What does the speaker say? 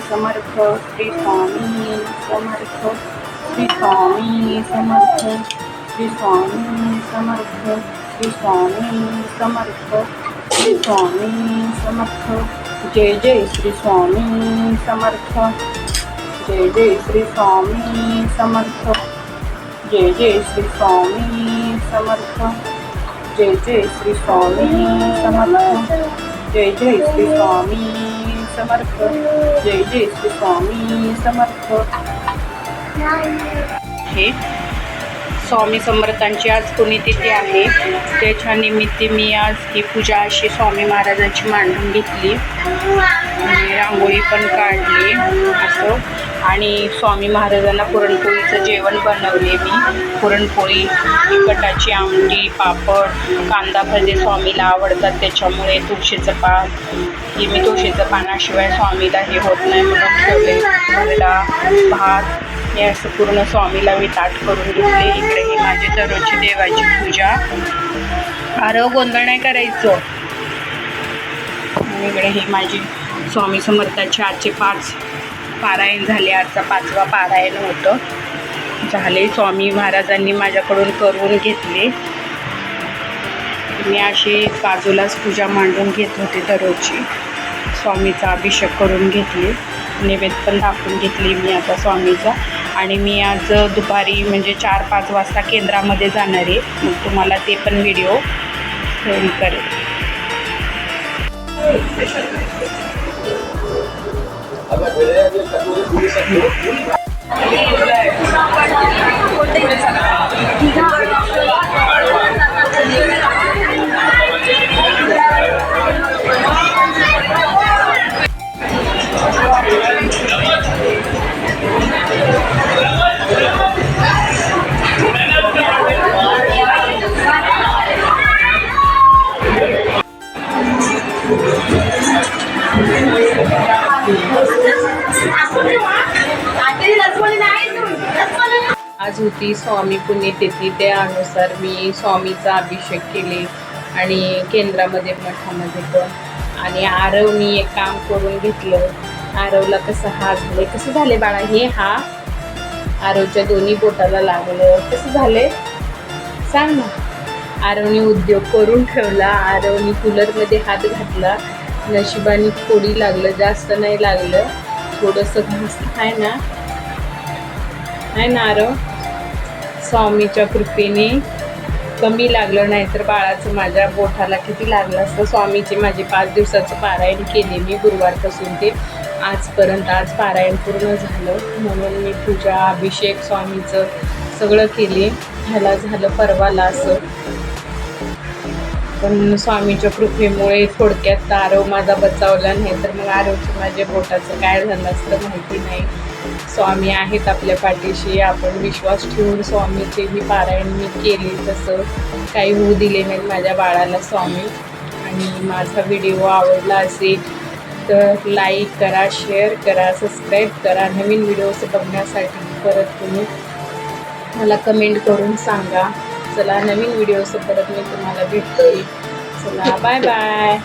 समर्थ, श्री स्वामी समर्थ, श्री स्वामी समर्थ, श्री स्वामी समर्थ, श्री स्वामी समर्थ, श्री स्वामी समर्थ. जय जय श्री स्वामी समर्थ, जय जय श्री स्वामी समर्थ, जय जय श्री स्वामी समर्थ, जय जय श्री स्वामी समर्थ, जय जय श्री स्वामी समर्थ, जय जय श्री स्वामी समर्थ. हे स्वामी समर्थांची आज पुण्यतिथी आहे. त्याच्या निमित्त मी आज ही पूजा अशी स्वामी महाराजांची मांडून घेतली आणि रांगोळी पण काढली असं. आणि स्वामी महाराजांना पुरणपोळीचं जेवण बनवले मी. पुरणपोळी, तिखटाची आमटी, पापड, कांदा भजे स्वामीला आवडतात त्याच्यामुळे तुळशीचं पान, हे मी तुळशीचं पानाशिवाय स्वामीला हे होत नाही म्हणून ठेवले. भरडा भात हे असं पूर्ण स्वामीला मी ताट करून घेतले. इकडे ही माझी दररोजची देवाची पूजा. आरव गोंधळ नाही करायचं. आणि इकडे ही माझी स्वामी समर्थाचे आजचे 5 पारायण झाले. आजचा 5वा पारायण होतं. झाले. स्वामी महाराजांनी माझ्याकडून करून घेतले. मी अशी बाजूलाच पूजा मांडून घेत होते दररोजची. स्वामीचा अभिषेक करून घेतले. नैवेद्य पण दाखवून घेतली मी आता स्वामीचा. आणि मी आज दुपारी म्हणजे 4-5 वाजता केंद्रामध्ये जाणार आहे. मग तुम्हाला ते पण व्हिडिओ शेअर करेल. आज होती स्वामी पुण्यतिथी. त्यानुसार मी स्वामीचा अभिषेक केले आणि केंद्रामध्ये मठामध्ये पण. आणि आरवनी एक काम करून घेतलं. आरवला कसं झाले बाळा हे? हा आरवच्या दोन्ही बोटाला लागलं. कसं झाले सांग ना. आरवनी उद्योग करून ठेवला. आरवनी कूलरमध्ये हात घातला. नशिबाने थोडी लागलं, जास्त नाही लागलं. थोडंसं घास आहे ना आरव. स्वामीच्या कृपेने कमी लागलं, नाही तर बाळाचं माझ्या बोटाला किती लागलं असतं. स्वामीचे माझे 5 दिवसाचं पारायण केले मी गुरुवारपासून ते आजपर्यंत. आज पारायण पूर्ण झालं म्हणून मी पूजा अभिषेक स्वामीचं सगळं केले. ह्याला झालं परवाला असं. पण स्वामीच्या कृपेमुळे थोडक्यात आरव माझा बचावला, नाही तर मग आरवच्या माझ्या बोटाचं काय झालं असतं माहिती नाही. स्वामी आहेत आपल्या पाठीशी. आपण विश्वास ठेवून स्वामीचे ही पारायण मी केले. तसं काही होऊ दिले नाही माझ्या बाळाला स्वामी. आणि माझा व्हिडिओ आवडला असेल तर लाईक करा, शेअर करा, सबस्क्राईब करा. नवीन व्हिडिओज बघण्यासाठी परत तुम्ही मला कमेंट करून सांगा. चला, नवीन व्हिडिओज परत मी तुम्हाला भेटते. चला, बाय बाय.